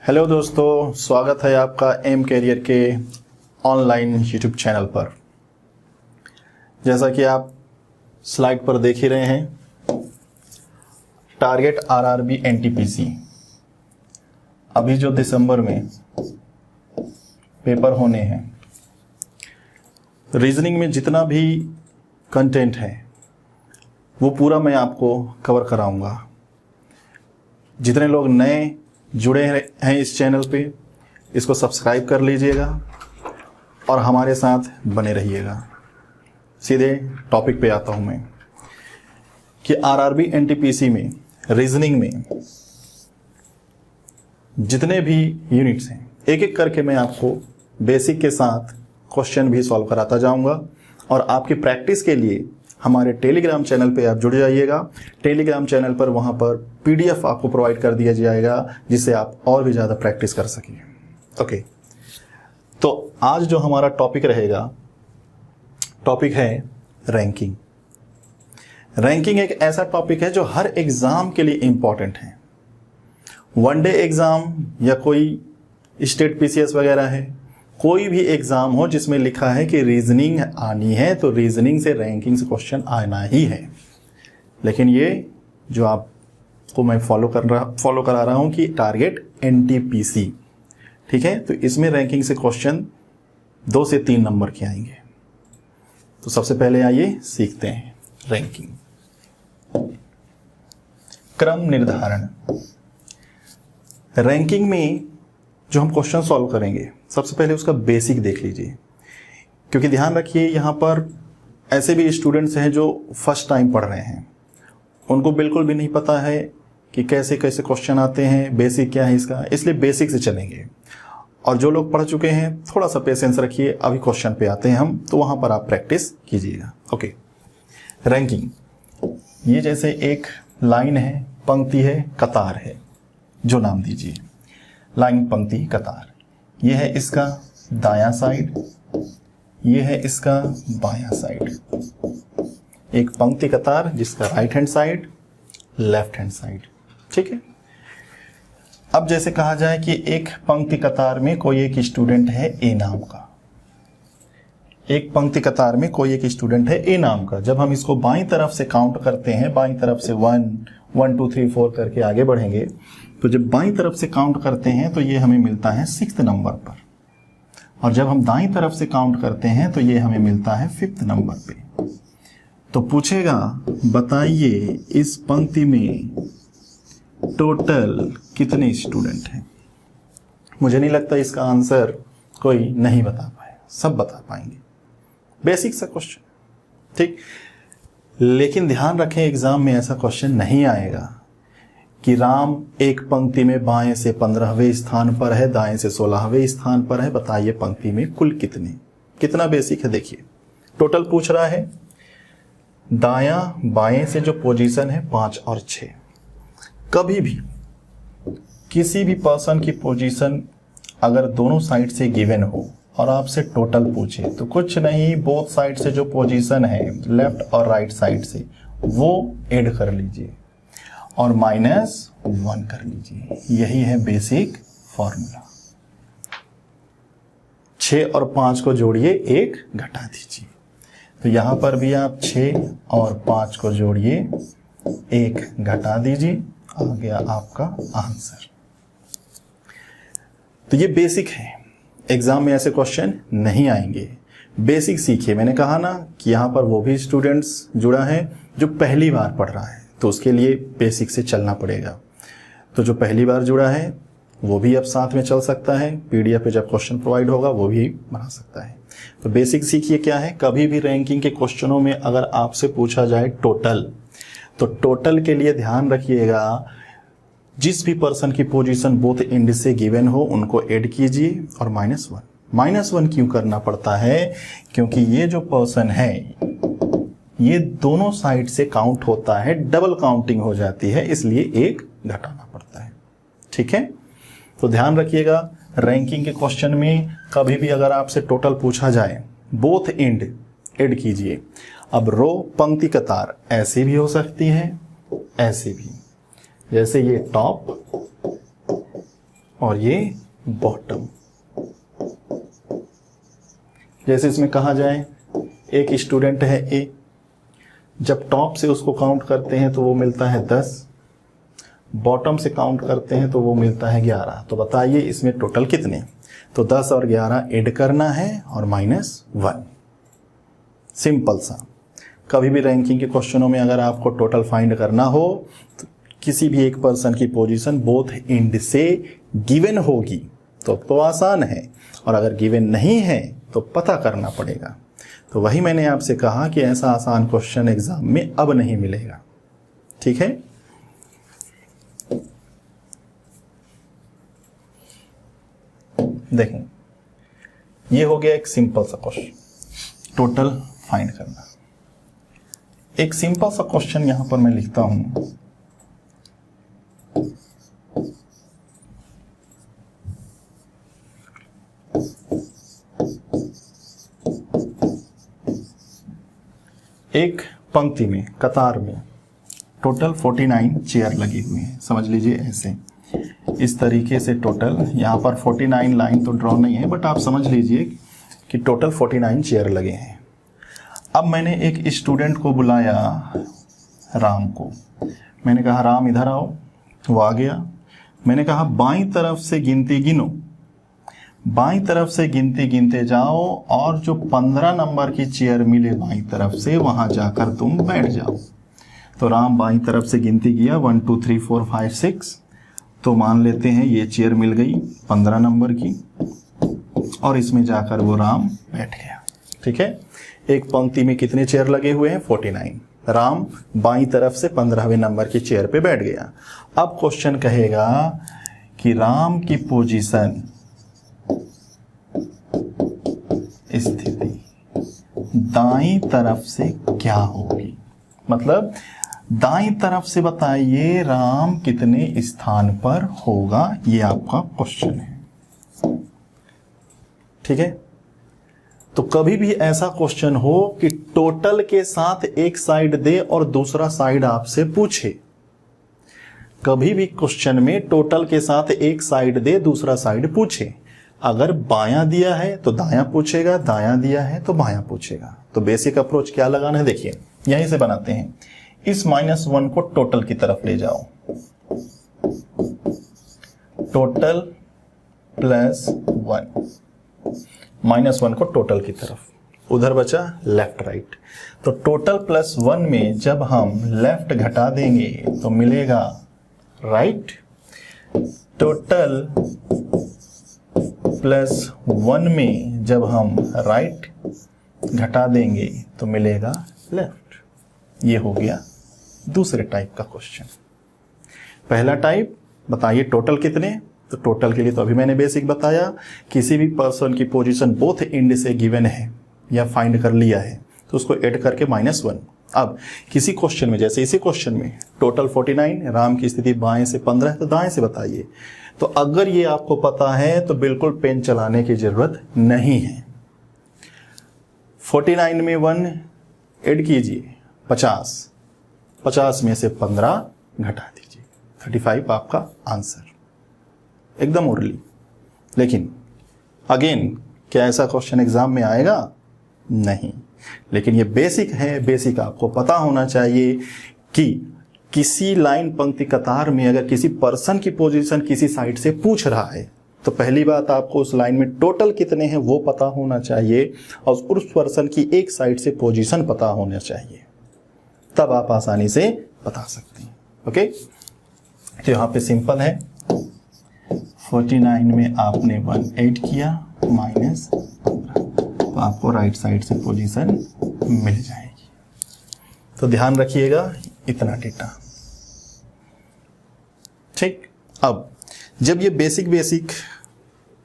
Hello दोस्तों, स्वागत है आपका एम कैरियर के ऑनलाइन यूट्यूब चैनल पर। जैसा कि आप स्लाइड पर देख ही रहे हैं, टारगेट आरआरबी एनटीपीसी अभी जो दिसंबर में पेपर होने हैं, रीजनिंग में जितना भी कंटेंट है वो पूरा मैं आपको कवर कराऊंगा। जितने लोग नए जुड़े हैं इस चैनल पे, इसको सब्सक्राइब कर लीजिएगा और हमारे साथ बने रहिएगा। सीधे टॉपिक पे आता हूं मैं कि आरआरबी एनटीपीसी में रीजनिंग में जितने भी यूनिट्स हैं, एक एक करके मैं आपको बेसिक के साथ क्वेश्चन भी सॉल्व कराता जाऊंगा। और आपकी प्रैक्टिस के लिए हमारे टेलीग्राम चैनल पे आप जुड़ जाइएगा। टेलीग्राम चैनल पर वहां पर पीडीएफ आपको प्रोवाइड कर दिया जाएगा, जिससे आप और भी ज़्यादा प्रैक्टिस कर सकें। ओके, तो आज जो हमारा टॉपिक रहेगा, टॉपिक है रैंकिंग। रैंकिंग एक ऐसा टॉपिक है जो हर एग्ज़ाम के लिए इम्पॉर्टेंट है। वनडे एग्ज़ाम या कोई स्टेट पीसीएस वगैरह है, कोई भी एग्जाम हो जिसमें लिखा है कि रीजनिंग आनी है, तो रीजनिंग से रैंकिंग से क्वेश्चन आना ही है। लेकिन ये जो आपको मैं फॉलो करा रहा हूं कि टारगेट एनटीपीसी, ठीक है, तो इसमें रैंकिंग से क्वेश्चन 2 से 3 नंबर के आएंगे। तो सबसे पहले आइए सीखते हैं रैंकिंग। क्रम निर्धारण। रैंकिंग में जो हम क्वेश्चन सॉल्व करेंगे, सबसे पहले उसका बेसिक देख लीजिए, क्योंकि ध्यान रखिए यहाँ पर ऐसे भी स्टूडेंट्स हैं जो फर्स्ट टाइम पढ़ रहे हैं, उनको बिल्कुल भी नहीं पता है कि कैसे कैसे क्वेश्चन आते हैं, बेसिक क्या है इसका, इसलिए बेसिक से चलेंगे। और जो लोग पढ़ चुके हैं थोड़ा सा पेशेंस रखिए, अभी क्वेश्चन पे आते हैं हम, तो वहाँ पर आप प्रैक्टिस कीजिएगा। ओके, रैंकिंग, ये जैसे एक लाइन है, पंक्ति है, कतार है, जो नाम दीजिए, लाइन, पंक्ति, कतार। ये है इसका दायां साइड, ये है इसका बायां साइड। एक पंक्ति कतार जिसका right hand side, left hand side, ठीक है। अब जैसे कहा जाए कि एक पंक्ति कतार में कोई एक स्टूडेंट है ए नाम का, एक पंक्ति कतार में कोई एक स्टूडेंट है ए नाम का। जब हम इसको बाईं तरफ से काउंट करते हैं, बाईं तरफ से 1 2 3 4 करके आगे बढ़ेंगे, तो जब बाईं तरफ से काउंट करते हैं तो ये हमें मिलता है 6th नंबर पर, और जब हम दाईं तरफ से काउंट करते हैं तो ये हमें मिलता है 5th नंबर पे। तो पूछेगा, बताइए इस पंक्ति में टोटल कितने स्टूडेंट हैं। मुझे नहीं लगता इसका आंसर कोई नहीं बता पाए, सब बता पाएंगे। बेसिक सा क्वेश्चन, ठीक। लेकिन ध्यान रखें, एग्जाम में ऐसा क्वेश्चन नहीं आएगा कि राम एक पंक्ति में बाएं से 15वें स्थान पर है, दाएं से 16वें स्थान पर है, बताइए पंक्ति में कुल कितने। कितना बेसिक है देखिए। टोटल पूछ रहा है, दायां बाएं से जो पोजीशन है 5 और 6। कभी भी किसी भी पर्सन की पोजीशन अगर दोनों साइड से गिवन हो और आपसे टोटल पूछे, तो कुछ नहीं, बोथ साइड से जो पोजीशन है लेफ्ट और राइट साइड से, वो ऐड कर लीजिए और -1 कर लीजिए। यही है बेसिक फॉर्मूला। 6 और 5 को जोड़िए, 1 घटा दीजिए। तो यहां पर भी आप 6 और 5 को जोड़िए, 1 घटा दीजिए, आ गया आपका आंसर। तो ये बेसिक है, एग्जाम में ऐसे क्वेश्चन नहीं आएंगे। बेसिक सीखिए। मैंने कहा ना कि यहां पर वो भी स्टूडेंट्स जुड़ा है जो पहली बार पढ़ रहा है, तो उसके लिए बेसिक से चलना पड़ेगा। तो जो पहली बार जुड़ा है वो भी अब साथ में चल सकता है, पीडीएफ पे जब क्वेश्चन प्रोवाइड होगा वो भी बना सकता है। तो बेसिक सीखिए क्या है। कभी भी रैंकिंग के क्वेश्चनों में अगर आपसे पूछा जाए टोटल, तो टोटल के लिए ध्यान रखिएगा, जिस भी पर्सन की पोजीशन बोथ एंड से गिवन हो उनको ऐड कीजिए और -1 क्यों करना पड़ता है, क्योंकि ये जो पर्सन है ये दोनों साइड से काउंट होता है, डबल काउंटिंग हो जाती है, इसलिए 1 घटाना पड़ता है, ठीक है। तो ध्यान रखिएगा, रैंकिंग के क्वेश्चन में कभी भी अगर आपसे टोटल पूछा जाए, बोथ एंड ऐड कीजिए। अब रो, पंक्ति, कतार ऐसे भी हो सकती है, ऐसे भी, जैसे ये टॉप और ये बॉटम। जैसे इसमें कहा जाए एक स्टूडेंट है ए, जब टॉप से उसको काउंट करते हैं तो वो मिलता है 10, बॉटम से काउंट करते हैं तो वो मिलता है 11। तो बताइए इसमें टोटल कितने? तो 10 और 11 ऐड करना है और -1। सिंपल सा। कभी भी रैंकिंग के क्वेश्चनों में अगर आपको टोटल फाइंड करना हो तो किसी भी एक पर्सन की पोजीशन बोथ एंड से गिवन होगी तो आसान है, और अगर गिवन नहीं है तो पता करना पड़ेगा। तो वही मैंने आपसे कहा कि ऐसा आसान क्वेश्चन एग्जाम में अब नहीं मिलेगा। ठीक है, देखें ये हो गया एक सिंपल सा क्वेश्चन, टोटल फाइंड करना। एक सिंपल सा क्वेश्चन यहां पर मैं लिखता हूं, एक पंक्ति में, कतार में टोटल 49 चेयर लगी हुई हैं। समझ लीजिए ऐसे, इस तरीके से टोटल, यहाँ पर 49 लाइन तो ड्रॉ नहीं है, बट आप समझ लीजिए कि टोटल 49 चेयर लगे हैं। अब मैंने एक स्टूडेंट को बुलाया, राम को। मैंने कहा राम इधर आओ, वो आ गया। मैंने कहा बाईं तरफ से गिनती गिनो, बाईं तरफ से गिनती गिनते जाओ और जो 15 नंबर की चेयर मिले बाईं तरफ से वहां जाकर तुम बैठ जाओ। तो राम बाईं तरफ से गिनती किया 1 2 3 4 5 6, तो मान लेते हैं ये चेयर मिल गई 15 नंबर की, और इसमें जाकर वो राम बैठ गया। ठीक है, एक पंक्ति में कितने चेयर लगे हुए हैं? 49। राम बाईं तरफ से 15वें नंबर की चेयर पे बैठ गया। अब क्वेश्चन कहेगा कि राम की पोजीशन, स्थिति दाईं तरफ से क्या होगी? मतलब दाईं तरफ से बताइए राम कितने स्थान पर होगा, ये आपका क्वेश्चन है। ठीक है, तो कभी भी ऐसा क्वेश्चन हो कि टोटल के साथ एक साइड दे और दूसरा साइड आपसे पूछे, कभी भी क्वेश्चन में टोटल के साथ एक साइड दे दूसरा साइड पूछे। अगर बायां दिया है तो दायां पूछेगा, दायां दिया है तो बायां पूछेगा। तो बेसिक अप्रोच क्या लगाना है, देखिए यहीं से बनाते हैं। इस -1 को टोटल की तरफ ले जाओ, टोटल +1, -1 को टोटल की तरफ, उधर बचा लेफ्ट राइट। तो टोटल +1 में जब हम लेफ्ट घटा देंगे तो मिलेगा राइट, टोटल +1 में जब हम राइट घटा देंगे तो मिलेगा लेफ्ट। ये हो गया दूसरे टाइप का क्वेश्चन। पहला टाइप बताइए टोटल कितने, तो टोटल के लिए तो अभी मैंने बेसिक बताया, किसी भी पर्सन की पोजीशन बोथ एंड से गिवन है या फाइंड कर लिया है तो उसको ऐड करके -1। अब किसी क्वेश्चन में, जैसे इसी क्वेश्चन में टोटल 49, राम की स्थिति बाएं से 15 है तो दाएं से बताइए। तो अगर ये आपको पता है तो बिल्कुल पेन चलाने की जरूरत नहीं है। 49 में 1 ऐड कीजिए 50, 50 में से 15 घटा दीजिए, 35 आपका आंसर, एकदम ओरली। लेकिन अगेन क्या ऐसा क्वेश्चन एग्जाम में आएगा? नहीं। लेकिन ये बेसिक है, बेसिक आपको पता होना चाहिए कि किसी लाइन पंक्ति कतार में अगर किसी पर्सन की पोजीशन किसी साइड से पूछ रहा है तो पहली बात आपको उस लाइन में टोटल कितने हैं वो पता होना चाहिए और उस पर्सन की एक साइड से पोजीशन पता होना चाहिए, तब आप आसानी से बता सकते हैं। ओके, तो यहाँ पे सिंपल है, 49 में आपने 1 ऐड किया -15, तो आपको राइट साइड से पोजीशन मिल जाएगी। तो ध्यान रखिएगा इतना डेटा। ठीक, अब जब ये बेसिक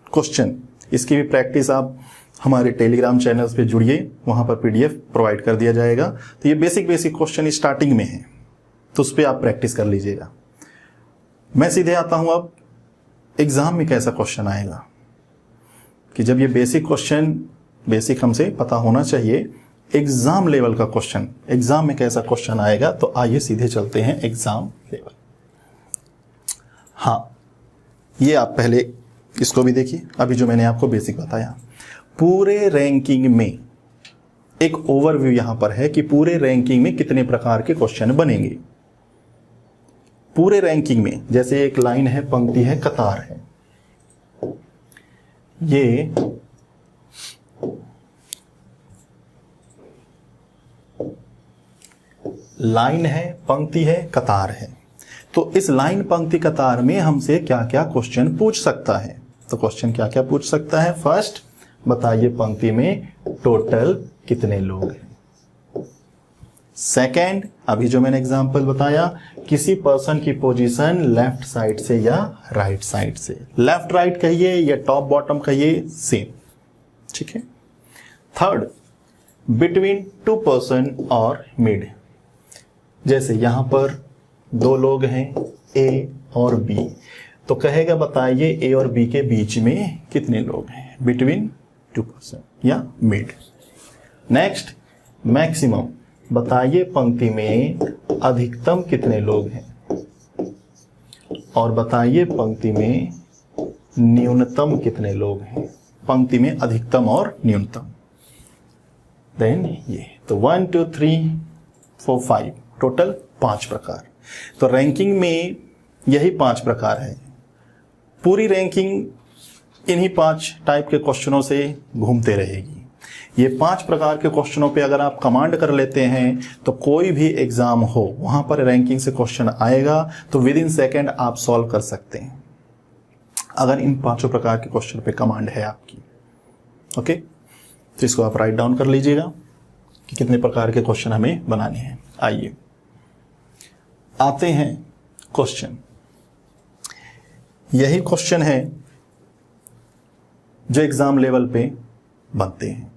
क्वेश्चन, इसकी भी प्रैक्टिस आप हमारे टेलीग्राम चैनल्स पे जुड़िए, वहां पर PDF प्रोवाइड कर दिया जाएगा। तो ये बेसिक क्वेश्चन स्टार्टिंग में है तो उस पर आप प्रैक्टिस कर लीजिएगा। मैं सीधे आता हूं अब एग्जाम में कैसा क्वेश्चन आएगा, कि जब ये बेसिक क्वेश्चन, बेसिक हमसे पता होना चाहिए, एग्जाम लेवल का क्वेश्चन एग्जाम में कैसा क्वेश्चन आएगा। तो आइए सीधे चलते हैं एग्जाम लेवल। हाँ, ये आप पहले इसको भी देखिए, अभी जो मैंने आपको बेसिक बताया। पूरे रैंकिंग में एक ओवरव्यू यहां पर है कि पूरे रैंकिंग में कितने प्रकार के क्वेश्चन बनेंगे। पूरे रैंकिंग में जैसे एक लाइन है, पंक्ति है, कतार है, ये लाइन है, पंक्ति है, कतार है। तो इस लाइन, पंक्ति, कतार में हमसे क्या क्या क्वेश्चन पूछ सकता है? तो क्वेश्चन क्या क्या पूछ सकता है? फर्स्ट, बताइए पंक्ति में टोटल कितने लोग हैं। सेकंड, अभी जो मैंने एग्जांपल बताया, किसी पर्सन की पोजीशन लेफ्ट साइड से या राइट साइड से, लेफ्ट राइट कहिए या टॉप बॉटम कहिए, सेम, ठीक है। थर्ड, बिटवीन टू पर्सन और मिड, जैसे यहां पर दो लोग हैं, ए और बी, तो कहेगा बताइए ए और बी के बीच में कितने लोग हैं, बिटवीन टू पर्सन या मिड। नेक्स्ट, मैक्सिमम, बताइए पंक्ति में अधिकतम कितने लोग हैं, और बताइए पंक्ति में न्यूनतम कितने लोग हैं, पंक्ति में अधिकतम और न्यूनतम। देन ये तो 1 2 3 4 5 टोटल 5 प्रकार। तो रैंकिंग में यही 5 प्रकार है। पूरी रैंकिंग इन्हीं 5 टाइप के क्वेश्चनों से घूमते रहेगी। ये 5 प्रकार के क्वेश्चनों पे अगर आप कमांड कर लेते हैं तो कोई भी एग्जाम हो वहां पर रैंकिंग से क्वेश्चन आएगा तो विद इन सेकेंड आप सॉल्व कर सकते हैं, अगर इन 5 प्रकार के क्वेश्चन पे कमांड है आपकी। ओके, तो इसको आप राइट डाउन कर लीजिएगा कि कितने प्रकार के क्वेश्चन हमें बनाने हैं। आइए आते हैं क्वेश्चन। यही क्वेश्चन है जो एग्जाम लेवल पे बनते हैं,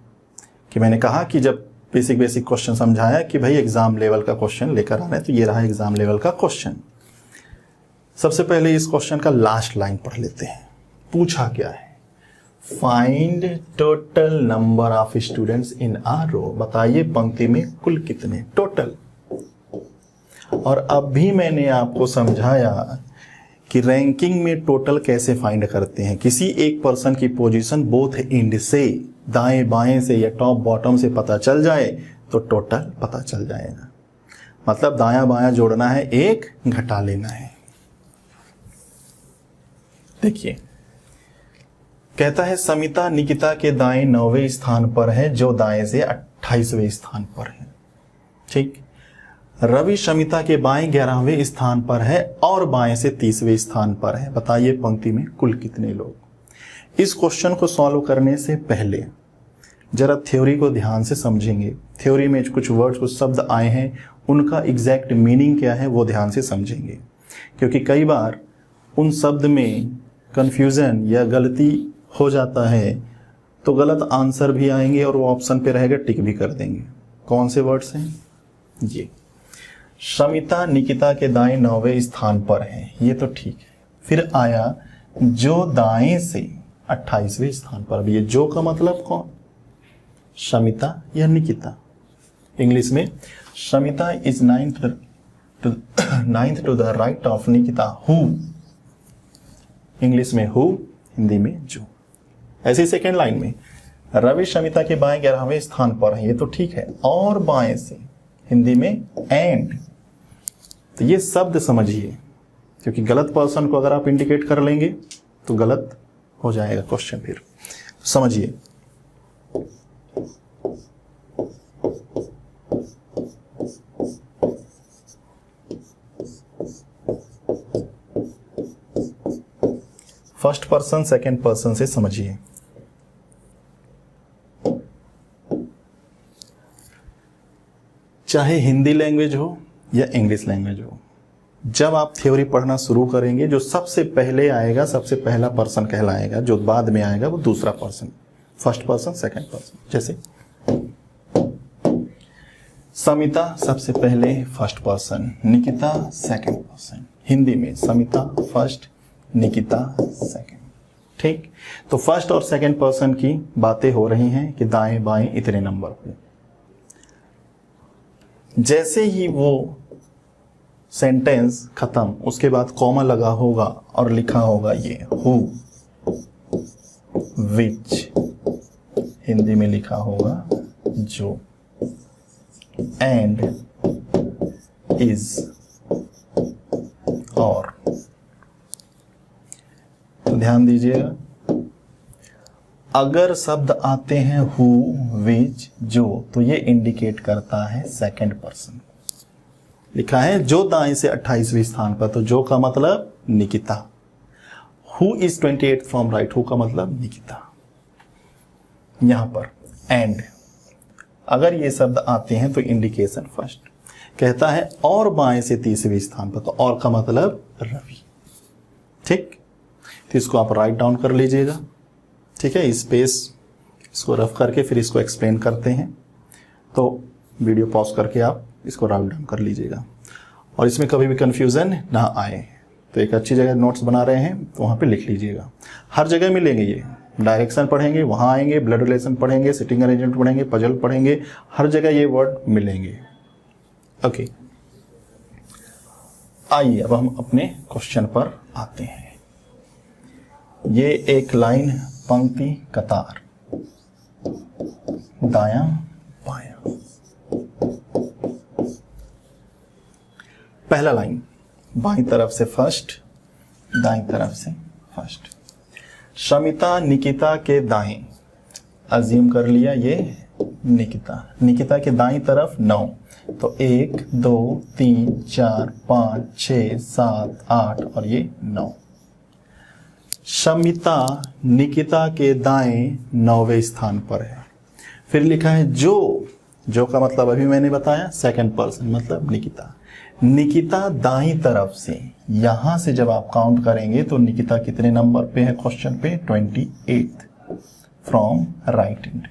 कि मैंने कहा कि जब बेसिक क्वेश्चन समझाया कि भाई एग्जाम लेवल का क्वेश्चन लेकर आना है, तो ये रहा एग्जाम लेवल का क्वेश्चन। सबसे पहले इस क्वेश्चन का लास्ट लाइन पढ़ लेते हैं। पूछा क्या है? Find total number of students in a row, बताइए पंक्ति में कुल कितने, टोटल। और अब भी मैंने आपको समझाया कि रैंकिंग में टोटल कैसे फाइंड करते हैं। किसी एक पर्सन की पोजीशन बोथ एंड से, दाएं बाएं से या टॉप बॉटम से पता चल जाए तो टोटल पता चल जाएगा। मतलब दायां बायां जोड़ना है, एक घटा लेना है। देखिए, कहता है समिता निकिता के दाएं 9वें स्थान पर है, जो दाएं से 28वें स्थान पर है। ठीक। रवि शमिता के बाएं 11वें स्थान पर है और बाएं से 30वें स्थान पर है, बताइए पंक्ति में कुल कितने लोग। इस क्वेश्चन को सॉल्व करने से पहले जरा थ्योरी को ध्यान से समझेंगे। थ्योरी में कुछ वर्ड्स, कुछ शब्द आए हैं, उनका एग्जैक्ट मीनिंग क्या है वो ध्यान से समझेंगे, क्योंकि कई बार उन शब्द में कंफ्यूजन या गलती हो जाता है तो गलत आंसर भी आएंगे और वो ऑप्शन पे रहेगा, टिक भी कर देंगे। कौन से वर्ड्स हैं ये? शमिता निकिता के दाएं 9वें स्थान पर है, ये तो ठीक है। फिर आया जो दाएं से 28वें स्थान पर। अब ये जो का मतलब कौन? शमिता या निकिता। इंग्लिश में Shamita is ninth to the right of Nikita who, English में हु, हिंदी में जो। ऐसी सेकेंड लाइन में रवि शमिता के बाएं 11वें स्थान पर है, ये तो ठीक है, और बाएं से, हिंदी में एंड। तो ये शब्द समझिए, क्योंकि गलत पर्सन को अगर आप इंडिकेट कर लेंगे तो गलत हो जाएगा क्वेश्चन। फिर समझिए, फर्स्ट पर्सन सेकंड पर्सन से समझिए। चाहे हिंदी लैंग्वेज हो या इंग्लिश लैंग्वेज हो, जब आप थ्योरी पढ़ना शुरू करेंगे, जो सबसे पहले आएगा, सबसे पहला पर्सन कहलाएगा, जो बाद में आएगा वो दूसरा person, first person second person. जैसे समिता सबसे पहले first person, Nikita second person. Hindi में समिता फर्स्ट, निकिता सेकंड। ठीक। तो फर्स्ट और सेकंड पर्सन की बातें हो रही हैं कि दाएं बाएं इतने नंबर पे। जैसे ही वो सेंटेंस खत्म, उसके बाद कॉमा लगा होगा और लिखा होगा ये हु, विच, हिंदी में लिखा होगा जो, एंड, इज और। तो ध्यान दीजिएगा, अगर शब्द आते हैं हु, विच, जो, तो ये इंडिकेट करता है सेकंड पर्सन। लिखा है जो दाएं से 28वें स्थान पर, तो जो का मतलब Nikita. Who is 28 from right, who का मतलब निकिता। यहां पर एंड, अगर ये शब्द आते हैं तो इंडिकेशन फर्स्ट। कहता है और बाएं से 30वें स्थान पर, तो और का मतलब रवि। ठीक, तो इसको आप राइट डाउन कर लीजिएगा। ठीक है, स्पेस इसको रफ करके फिर इसको एक्सप्लेन करते हैं। तो वीडियो पॉज करके आप इसको राइट डाउन कर लीजिएगा और इसमें कभी भी कंफ्यूजन ना आए। तो एक अच्छी जगह नोट्स बना रहे हैं तो वहाँ पे लिख लीजिएगा। हर जगह मिलेंगे ये, डायरेक्शन पढ़ेंगे वहाँ आएंगे, ब्लड रिलेशन पढ़ेंगे, सिटिंग अरेंजमेंट पढ़ेंगे, पजल पढ़ेंगे, हर जगह ये वर्ड मिलेंगे। ओके, आइए अब हम अपने क्वेश्चन पर आते हैं। ये एक लाइन, पंक्ति, कतार, दायां बायां। पहला लाइन, बाईं तरफ से फर्स्ट, दाईं तरफ से फर्स्ट। शमिता निकिता के दाएं, अज्यूम कर लिया ये निकिता, निकिता के दाईं तरफ 9, तो 1 2 3 4 5 6 7 8 और ये 9। शमिता निकिता के दाएं 9वें स्थान पर है। फिर लिखा है जो, जो का मतलब अभी मैंने बताया सेकंड पर्सन मतलब निकिता। निकिता दाईं तरफ से, यहां से जब आप काउंट करेंगे तो निकिता कितने नंबर पे है क्वेश्चन पे, 28 from right and.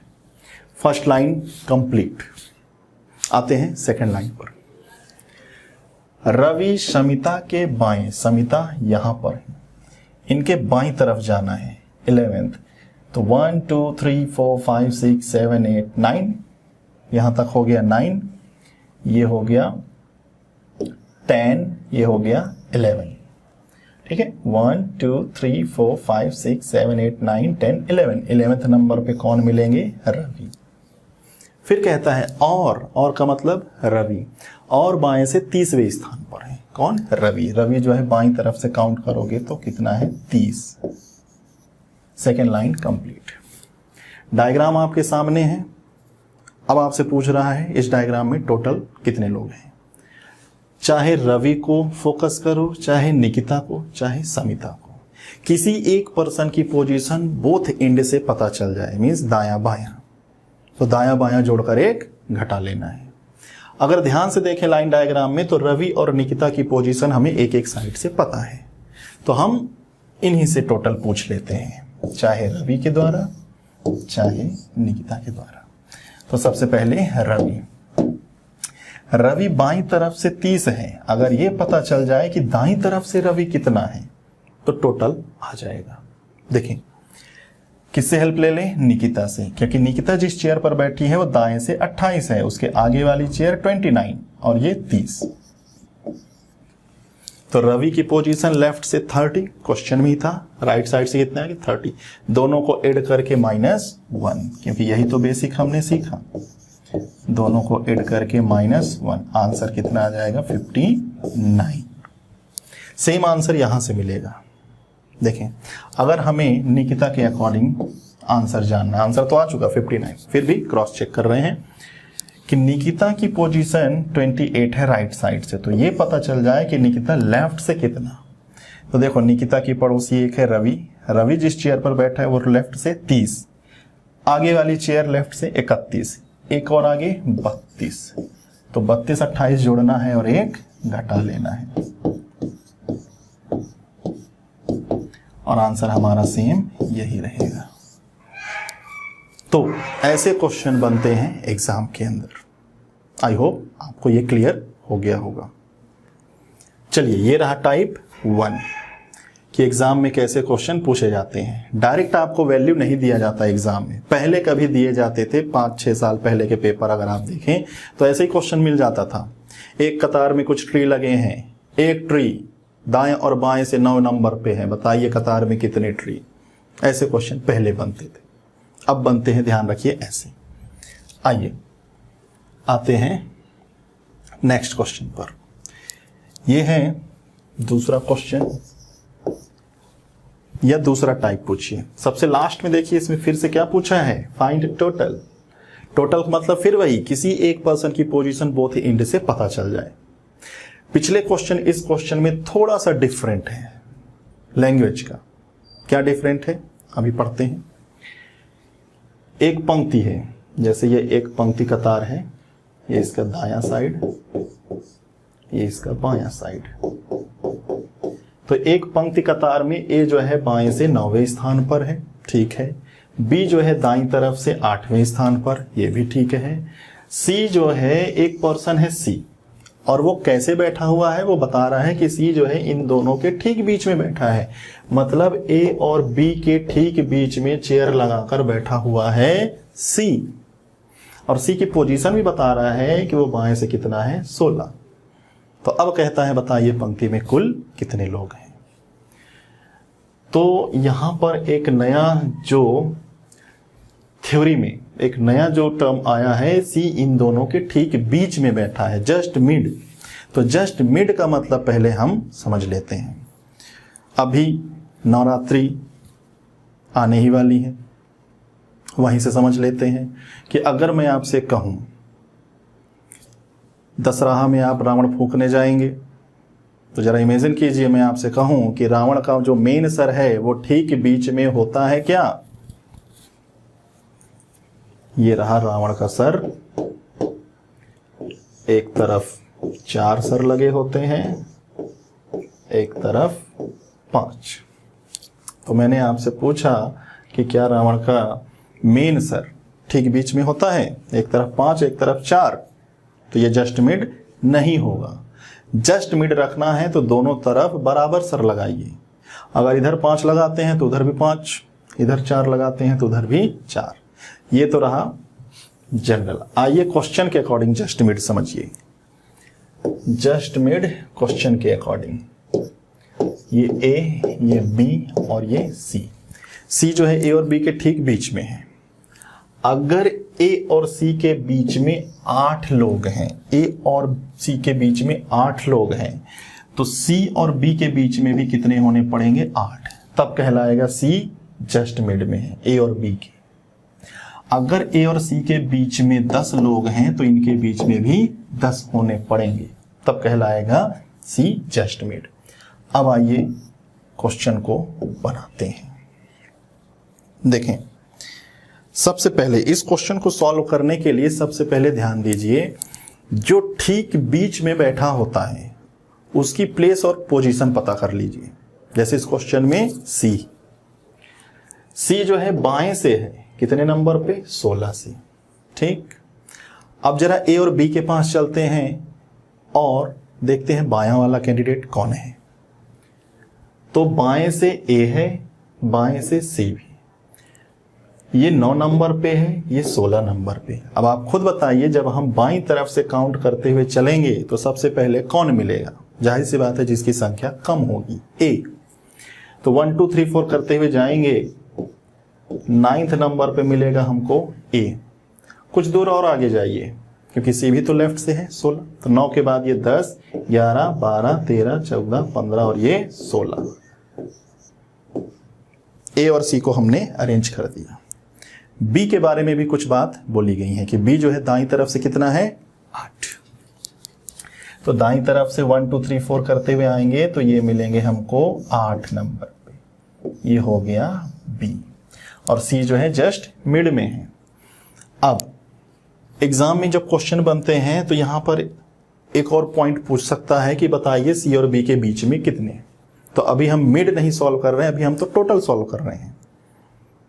First line complete. आते हैं सेकंड लाइन पर। रवि शमिता के बाएं, शमिता यहां पर है, इनके बाईं तरफ जाना है 11th, तो 1 2 3 4 5 6 7 8 9, यहां तक हो गया 9, ये हो गया 10, ये हो गया 11। ठीक है, 1 2 3 4 5 6 7 8 9 10 11, 11th नंबर पे कौन मिलेंगे, रवि। फिर कहता है और का मतलब रवि, और बाएं से 30वें स्थान पर है कौन, रवि। रवि जो है बाईं तरफ से काउंट करोगे तो कितना है, 30। Second line complete. डायग्राम आपके सामने है। अब आपसे पूछ रहा है इस डायग्राम में टोटल कितने लोग हैं। चाहे रवि को फोकस करो, चाहे निकिता को, चाहे समिता को, किसी एक पर्सन की पोजीशन बोथ एंड से पता चल जाए, मीन्स दायां बायां, तो दायां बायां जोड़कर एक घटा लेना है। अगर ध्यान से देखें लाइन डायग्राम में तो रवि और निकिता की पोजीशन हमें एक एक साइड से पता है, तो हम इन्हीं से टोटल पूछ लेते हैं, चाहे रवि के द्वारा चाहे निकिता के द्वारा। तो सबसे पहले रवि बाईं तरफ से 30 है। अगर ये पता चल जाए कि दाईं तरफ से रवि कितना है तो टोटल आ जाएगा। देखें किससे हेल्प ले लें, निकिता से, क्योंकि निकिता जिस चेयर पर बैठी है वो दाएं से 28 है, उसके आगे वाली चेयर 29 और ये 30। तो रवि की पोजीशन लेफ्ट से 30, क्वेश्चन में था राइट साइड से कितना है कि 30, दोनों को ऐड करके -1, क्योंकि यही तो बेसिक हमने सीखा, दोनों को ऐड करके -1, आंसर कितना आ जाएगा 59। सेम आंसर यहां से मिलेगा। देखें अगर हमें निकिता के अकॉर्डिंग आंसर जानना, आंसर तो आ चुका 59, फिर भी क्रॉस चेक कर रहे हैं कि निकिता की पोजीशन 28 है राइट साइड से, तो ये पता चल जाए कि निकिता लेफ्ट से कितना। तो देखो निकिता की पड़ोसी एक है रवि, रवि जिस चेयर पर बैठा है वो लेफ्ट से 30, आगे वाली चेयर लेफ्ट से 31, एक और आगे 32, तो 32 28 जोड़ना है और एक घटा लेना है और आंसर हमारा सेम यही रहेगा। तो ऐसे क्वेश्चन बनते हैं एग्जाम के अंदर। आई होप आपको ये क्लियर हो गया होगा। चलिए ये रहा टाइप 1 कि एग्जाम में कैसे क्वेश्चन पूछे जाते हैं। डायरेक्ट आपको वैल्यू नहीं दिया जाता एग्जाम में, पहले कभी दिए जाते थे, 5-6 साल पहले के पेपर अगर आप देखें तो ऐसे ही क्वेश्चन मिल जाता था। एक कतार में कुछ ट्री लगे हैं, एक ट्री दाएं और बाएं से 9 नंबर पे है, बताइए कतार में कितने ट्री। ऐसे क्वेश्चन पहले बनते थे, अब बनते हैं, ध्यान रखिए ऐसे। आइए आते हैं नेक्स्ट क्वेश्चन पर। यह है दूसरा क्वेश्चन या दूसरा टाइप पूछिए। सबसे लास्ट में देखिए, इसमें फिर से क्या पूछा है, फाइंड टोटल। टोटल मतलब फिर वही, किसी एक पर्सन की पोजीशन बोथ एंड से पता चल जाए। पिछले क्वेश्चन इस क्वेश्चन में थोड़ा सा डिफरेंट है, लैंग्वेज का। क्या डिफरेंट है अभी पढ़ते हैं। एक पंक्ति है, जैसे ये एक पंक्ति कतार है, ये इसका दायां साइड, ये इसका बायां साइड। तो एक पंक्ति कतार में ए जो है बाएं से 9वें स्थान पर है, ठीक है। बी जो है दाईं तरफ से 8वें स्थान पर, ये भी ठीक है। सी जो है एक पर्सन है सी, और वो कैसे बैठा हुआ है वो बता रहा है कि सी जो है इन दोनों के ठीक बीच में बैठा है। मतलब ए और बी के ठीक बीच में चेयर लगाकर बैठा हुआ है सी, और सी की पोजीशन भी बता रहा है कि वो बाएं से कितना है, 16। तो अब कहता है बताइए पंक्ति में कुल कितने लोग हैं। तो यहां पर एक नया जो थ्योरी में एक नया जो टर्म आया है, सी इन दोनों के ठीक बीच में बैठा है, जस्ट मिड। तो जस्ट मिड का मतलब पहले हम समझ लेते हैं। अभी नवरात्रि आने ही वाली है, वहीं से समझ लेते हैं कि अगर मैं आपसे कहूं दशहरा में आप रावण फूंकने जाएंगे, तो जरा इमेजिन कीजिए मैं आपसे कहूं कि रावण का जो मेन सर है वो ठीक बीच में होता है क्या, ये रहा रावण का सर। एक तरफ 4 सर लगे होते हैं, एक तरफ 5। तो मैंने आपसे पूछा कि क्या रावण का मेन सर ठीक बीच में होता है, एक तरफ 5 एक तरफ 4, तो ये जस्ट मिड नहीं होगा। जस्ट मिड रखना है तो दोनों तरफ बराबर सर लगाइए। अगर इधर 5 लगाते हैं तो उधर भी 5, इधर 4 लगाते हैं तो उधर भी 4। ये तो रहा जनरल। आइए क्वेश्चन के अकॉर्डिंग जस्ट मिड समझिए। जस्ट मिड क्वेश्चन के अकॉर्डिंग, ये ए, ये बी और ये सी। सी जो है ए और बी के ठीक बीच में है। अगर ए और सी के बीच में 8 लोग हैं, ए और सी के बीच में 8 लोग हैं, तो सी और बी के बीच में भी कितने होने पड़ेंगे, 8। तब कहलाएगा सी जस्ट मिड में है ए और बी के। अगर ए और सी के बीच में 10 लोग हैं तो इनके बीच में भी 10 होने पड़ेंगे, तब कहलाएगा सी जस्ट मिड। अब आइए क्वेश्चन को बनाते हैं। देखें, सबसे पहले इस क्वेश्चन को सॉल्व करने के लिए सबसे पहले ध्यान दीजिए, जो ठीक बीच में बैठा होता है उसकी प्लेस और पोजीशन पता कर लीजिए। जैसे इस क्वेश्चन में सी जो है बाएं से है, कितने नंबर पे, 16 से, ठीक। अब जरा ए और बी के पास चलते हैं और देखते हैं बायां वाला कैंडिडेट कौन है। तो बाएं से ए है, बाएं से सी भी, ये 9 नंबर पे है, ये 16 नंबर पे। अब आप खुद बताइए, जब हम बाईं तरफ से काउंट करते हुए चलेंगे तो सबसे पहले कौन मिलेगा, जाहिर सी बात है जिसकी संख्या कम होगी, ए। तो 1 2 3 4 करते हुए जाएंगे, 9th नंबर पे मिलेगा हमको ए। कुछ दूर और आगे जाइए, क्योंकि सी भी तो लेफ्ट से है, 16। तो 9 के बाद ये 10 11 12 13 14 15 और ये 16। ए और सी को हमने अरेंज कर दिया। बी के बारे में भी कुछ बात बोली गई है कि बी जो है दाईं तरफ से कितना है, 8। तो दाईं तरफ से 1 2 3 4 करते हुए आएंगे तो ये मिलेंगे हमको 8 नंबर पे। ये हो गया बी, और सी जो है जस्ट मिड में है। अब एग्जाम में जब क्वेश्चन बनते हैं तो यहां पर एक और पॉइंट पूछ सकता है कि बताइए सी और बी के बीच में कितने। तो अभी हम मिड नहीं सॉल्व कर रहे हैं, अभी हम तो टोटल सॉल्व कर रहे हैं।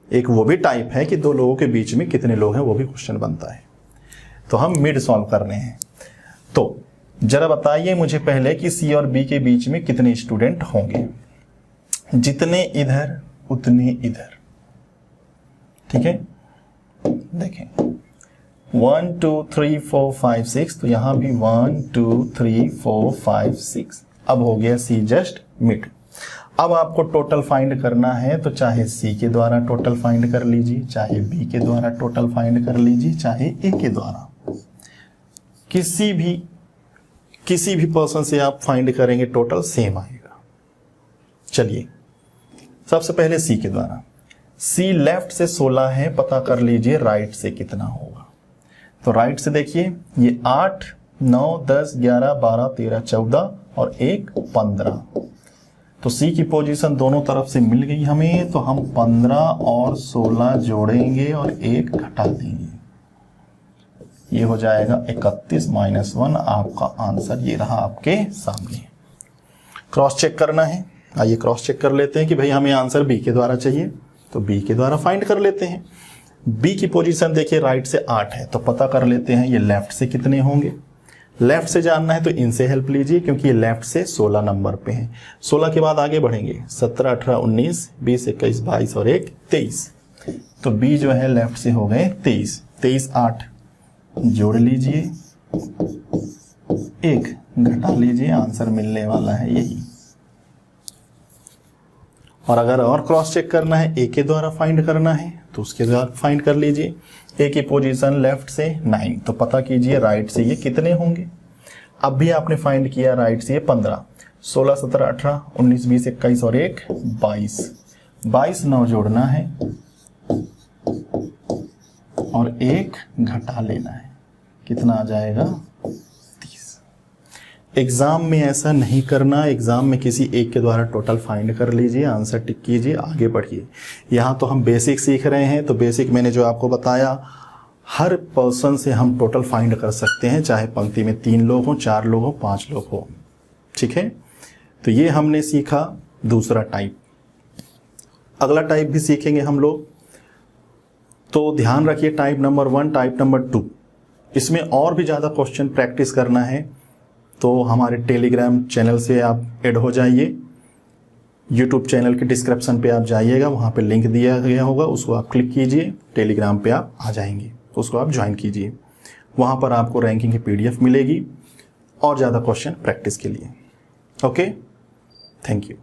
एक वो भी टाइप है कि 2 लोगों के बीच में कितने लोग हैं, वो भी क्वेश्चन बनता है। तो हम मिड सॉल्व कर रहे हैं। तो जरा बताइए मुझे पहले कि सी और बी के बीच में कितने स्टूडेंट होंगे। जितने इधर उतने इधर, ठीक है। देखें 1 2 3 4 5 6, तो यहां भी 1 2 3 4 5 6। अब हो गया सी जस्ट मिड। अब आपको टोटल फाइंड करना है तो चाहे सी के द्वारा टोटल फाइंड कर लीजिए, चाहे बी के द्वारा टोटल फाइंड कर लीजिए, चाहे ए के द्वारा, किसी भी पर्सन से आप फाइंड करेंगे टोटल सेम आएगा। चलिए सबसे पहले सी के द्वारा, सी लेफ्ट से 16 है, पता कर लीजिए राइट से कितना होगा। तो राइट से देखिए ये 8, 9, 10, 11, 12, 13, 14 और 1 15। तो सी की पोजीशन दोनों तरफ से मिल गई हमें, तो हम 15 और 16 जोड़ेंगे और 1 घटा देंगे, ये हो जाएगा 31 - 1। आपका आंसर ये रहा आपके सामने। क्रॉस चेक करना है, आइए क्रॉस चेक कर लेते हैं कि भाई हमें आंसर बी के द्वारा चाहिए, तो बी के द्वारा फाइंड कर लेते हैं। बी की पोजीशन देखिए राइट से 8 है, तो पता कर लेते हैं ये लेफ्ट से कितने होंगे। लेफ्ट से जानना है तो इनसे हेल्प लीजिए, क्योंकि ये लेफ्ट से 16 नंबर पे है। 16 के बाद आगे बढ़ेंगे, 17, 18, 19, 20, 21, 22 और 1 23। तो बी जो है लेफ्ट से हो गए 23, 23, 8 जोड़ लीजिए, 1 घटा लीजिए, आंसर मिलने वाला है यही। और अगर और क्रॉस चेक करना है, ए के द्वारा फाइंड करना है तो उसके द्वारा फाइंड कर लीजिए। ए की पोजीशन लेफ्ट से 9, तो पता कीजिए राइट से ये कितने होंगे। अब भी आपने फाइंड किया राइट से ये 15, 16, 17, 18, 19, 20, 21 और 1 22, 22 9 जोड़ना है और 1 घटा लेना है, कितना आ जाएगा 30। एग्जाम में ऐसा नहीं करना, एग्जाम में किसी एक के द्वारा टोटल फाइंड कर लीजिए, आंसर टिक कीजिए, आगे बढ़िए। यहाँ तो हम बेसिक सीख रहे हैं, तो बेसिक मैंने जो आपको बताया, हर पर्सन से हम टोटल फाइंड कर सकते हैं, चाहे पंक्ति में 3 लोग हों, 4 लोग हों, 5 लोग हों, ठीक है। तो ये हमने सीखा दूसरा टाइप। अगला टाइप भी सीखेंगे हम लोग, तो ध्यान रखिए टाइप नंबर 1, टाइप नंबर 2। इसमें और भी ज़्यादा क्वेश्चन प्रैक्टिस करना है तो हमारे टेलीग्राम चैनल से आप ऐड हो जाइए। यूट्यूब चैनल के डिस्क्रिप्शन पे आप जाइएगा, वहाँ पे लिंक दिया गया होगा, उसको आप क्लिक कीजिए, टेलीग्राम पे आप आ जाएंगे, उसको आप ज्वाइन कीजिए। वहाँ पर आपको रैंकिंग की PDF मिलेगी और ज़्यादा क्वेश्चन प्रैक्टिस के लिए। Okay, thank you.